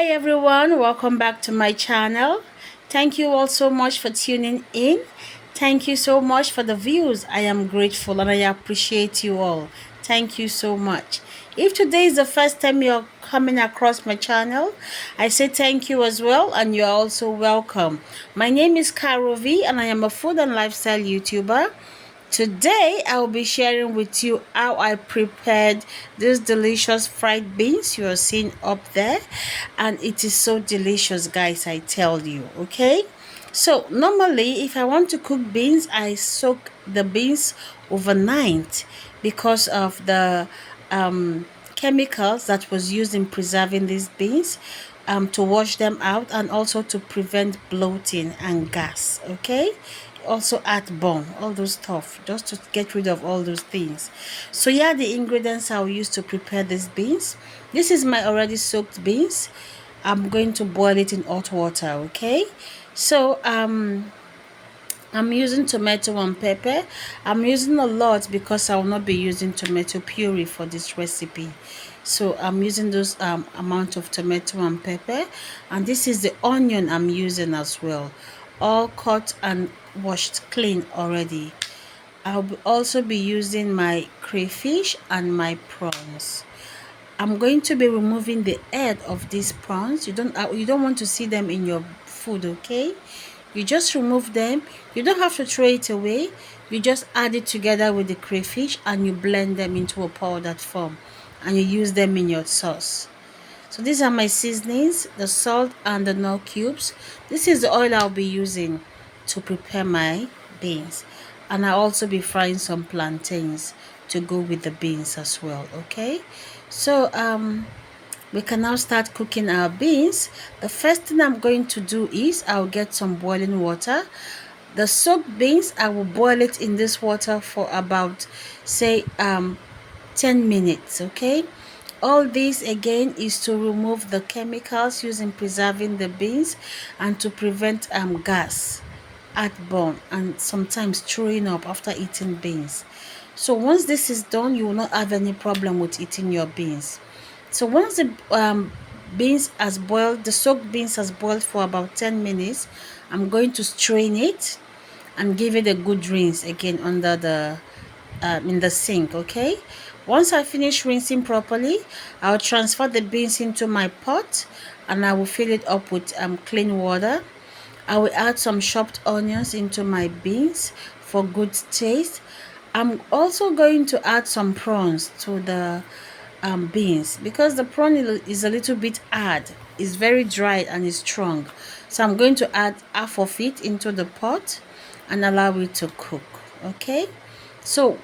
Hi everyone, welcome back to my channel. Thank you all so much for tuning in. Thank you so much for the views. I am grateful and I appreciate you all. Thank you so much. If today is the first time you're coming across my channel, I say thank you as well and you're also welcome. My name is Caro V and I am a food and lifestyle YouTuber. Today, I'll be sharing with you how I prepared this delicious fried beans you are seeing up there. And it is so delicious, guys, I tell you, okay? So, normally, if I want to cook beans, I soak the beans overnight because of the chemicals that was used in preserving these beans, to wash them out and also to prevent bloating and gas, okay? Also add bone, all those stuff, just to get rid of all those things. So yeah, the ingredients I'll use to prepare these beans. This is my already soaked beans. I'm going to boil it in hot water, okay? So I'm using tomato and pepper. I'm using a lot because I will not be using tomato puree for this recipe. So I'm using those amount of tomato and pepper, and this is the onion I'm using as well, all cut and washed clean already. Also be using my crayfish and my prawns. I'm going to be removing the head of these prawns. You don't want to see them in your food, okay? You just remove them. You don't have to throw it away. You just add it together with the crayfish and you blend them into a powdered form and you use them in your sauce. So these are my seasonings, the salt and the nut cubes. This is the oil I'll be using to prepare my beans. And I'll also be frying some plantains to go with the beans as well, okay? So we can now start cooking our beans. The first thing I'm going to do is I'll get some boiling water. The soaked beans, I will boil it in this water for about, say, 10 minutes, okay? All this again is to remove the chemicals used in preserving the beans and to prevent gas, heartburn, and sometimes throwing up after eating beans. So once this is done, you will not have any problem with eating your beans. So once the beans has boiled, the soaked beans has boiled for about 10 minutes, I'm going to strain it and give it a good rinse again under the in the sink, okay? Once I finish rinsing properly, I'll transfer the beans into my pot and I will fill it up with clean water. I will add some chopped onions into my beans for good taste. I'm also going to add some prawns to the beans because the prawn is a little bit hard. It's very dry and it's strong. So I'm going to add half of it into the pot and allow it to cook, okay? So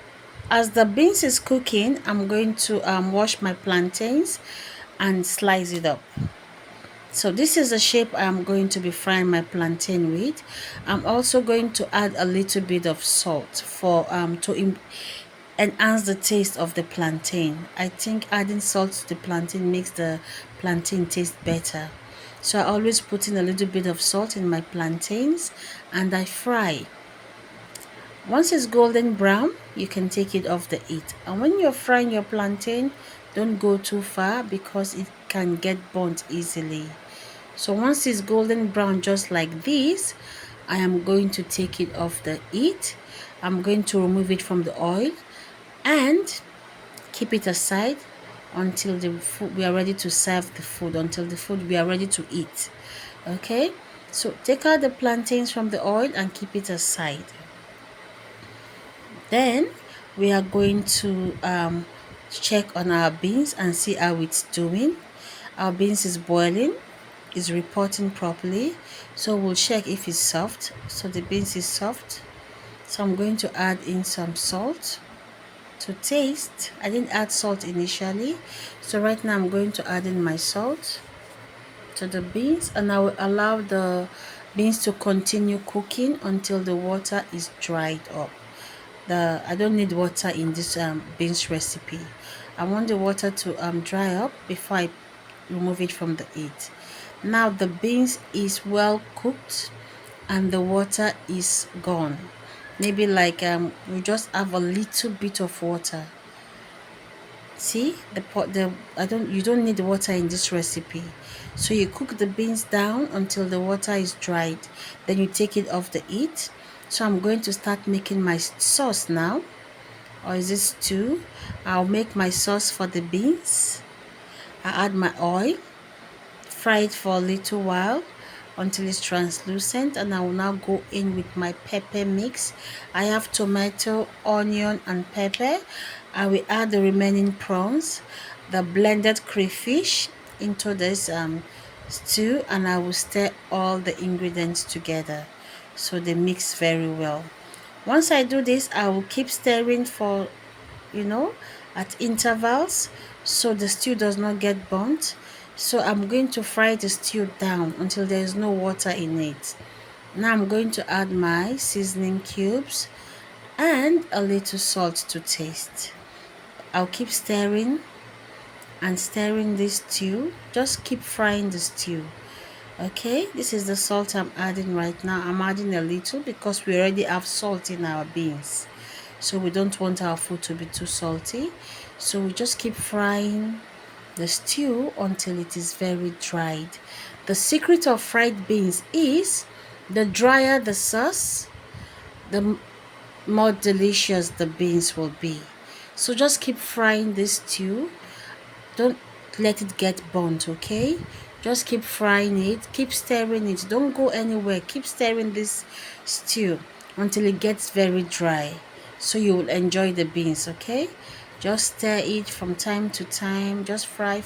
as the beans is cooking, I'm going to wash my plantains and slice it up. So this is the shape I'm going to be frying my plantain with. I'm also going to add a little bit of salt for to enhance the taste of the plantain. I think adding salt to the plantain makes the plantain taste better. So I always put in a little bit of salt in my plantains and I fry. Once it's golden brown, you can take it off the heat. And when you're frying your plantain, don't go too far because it can get burnt easily. So once it's golden brown just like this, I am going to take it off the heat. I'm going to remove it from the oil and keep it aside until the food we are ready to serve the food, until the food we are ready to eat. Okay, so take out the plantains from the oil and keep it aside. Then we are going to check on our beans and see how it's doing. Our beans is boiling, is reporting properly, so we'll check if it's soft. So the beans is soft, so I'm going to add in some salt to taste. I didn't add salt initially, so right now I'm going to add in my salt to the beans and I will allow the beans to continue cooking until the water is dried up. I don't need water in this beans recipe. I want the water to dry up before I remove it from the heat. Now the beans is well cooked and the water is gone. Maybe like we just have a little bit of water. See the pot, the I don't you don't need the water in this recipe. So you cook the beans down until the water is dried, then you take it off the heat. So I'm going to start making my sauce now. Or is this stew? I'll make my sauce for the beans. I add my oil, fry it for a little while until it's translucent, and I will now go in with my pepper mix. I have tomato, onion and pepper. I will add the remaining prawns, the blended crayfish into this stew, and I will stir all the ingredients together so they mix very well. Once I do this, I will keep stirring for you know, at intervals so the stew does not get burnt. So I'm going to fry the stew down until there is no water in it. Now I'm going to add my seasoning cubes and a little salt to taste. I'll keep stirring and stirring this stew. Just keep frying the stew. Okay, this is the salt I'm adding right now. I'm adding a little because we already have salt in our beans, so we don't want our food to be too salty. So we just keep frying the stew until it is very dried. The secret of fried beans is the drier the sauce, the more delicious the beans will be. So just keep frying this stew. Don't let it get burnt, okay? Just keep frying it, keep stirring it. Don't go anywhere. Keep stirring this stew until it gets very dry, so you will enjoy the beans, okay? Just stir it from time to time. Just fry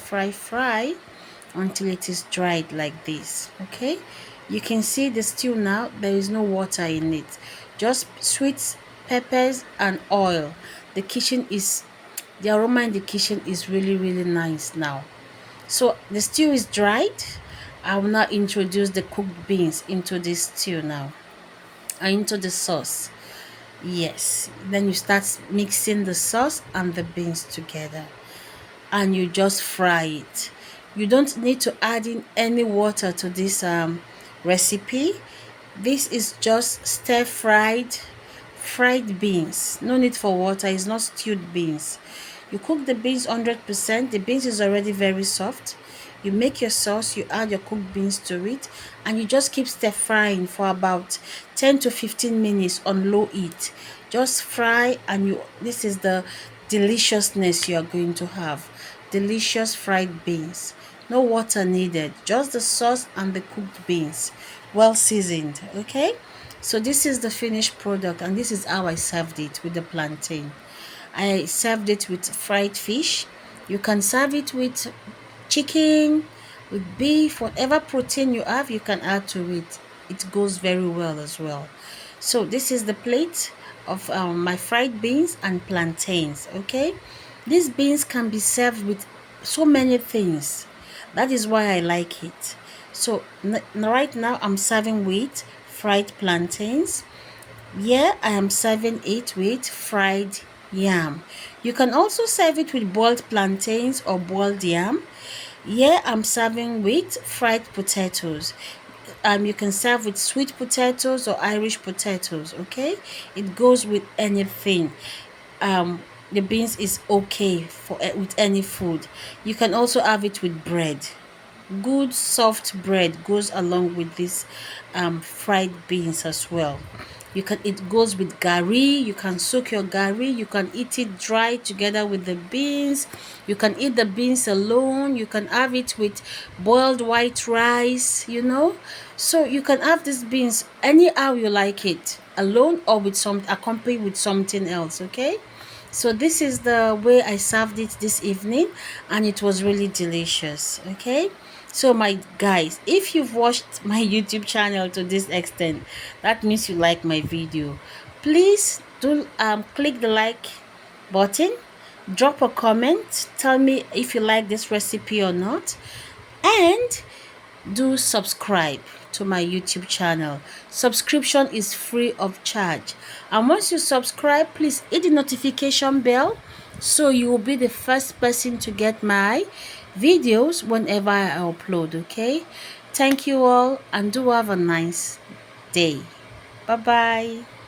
until it is dried like this, okay? You can see the stew now. There is no water in it, just sweet peppers and oil. The aroma in the kitchen is really nice now. So the stew is dried. I will now introduce the cooked beans into this stew now, into the sauce. Yes, then you start mixing the sauce and the beans together, and you just fry it. You don't need to add in any water to this recipe. This is just fried beans. No need for water. It's not stewed beans. You cook the beans 100%. The beans is already very soft. You make your sauce, you add your cooked beans to it, and you just keep stir frying for about 10 to 15 minutes on low heat. Just fry, and this is the deliciousness you are going to have. Delicious fried beans. No water needed, just the sauce and the cooked beans, well seasoned. Okay, so this is the finished product, and this is how I served it with the plantain. I served it with fried fish. You can serve it with chicken, with beef, whatever protein you have, you can add to it. It goes very well as well. So this is the plate of my fried beans and plantains. Okay, these beans can be served with so many things. That is why I like it. So right now I'm serving with fried plantains. Here I am serving it with fried yam. You can also serve it with boiled plantains or boiled yam. Here I'm serving with fried potatoes. You can serve with sweet potatoes or Irish potatoes. Okay, it goes with anything. The beans is okay for with any food. You can also have it with bread. Good soft bread goes along with this fried beans as well. It goes with gari. You can soak your gari. You can eat it dry together with the beans. You can eat the beans alone. You can have it with boiled white rice, so you can have these beans anyhow you like it, alone or with some accompanied with something else. Okay, so this is the way I served it this evening, and it was really delicious. Okay, so my guys, if you've watched my YouTube channel to this extent, that means you like my video. Please do click the like button, drop a comment, tell me if you like this recipe or not, and do subscribe to my YouTube channel. Subscription is free of charge, and once you subscribe, please hit the notification bell so you will be the first person to get my videos whenever I upload. Okay, thank you all, and do have a nice day. Bye bye.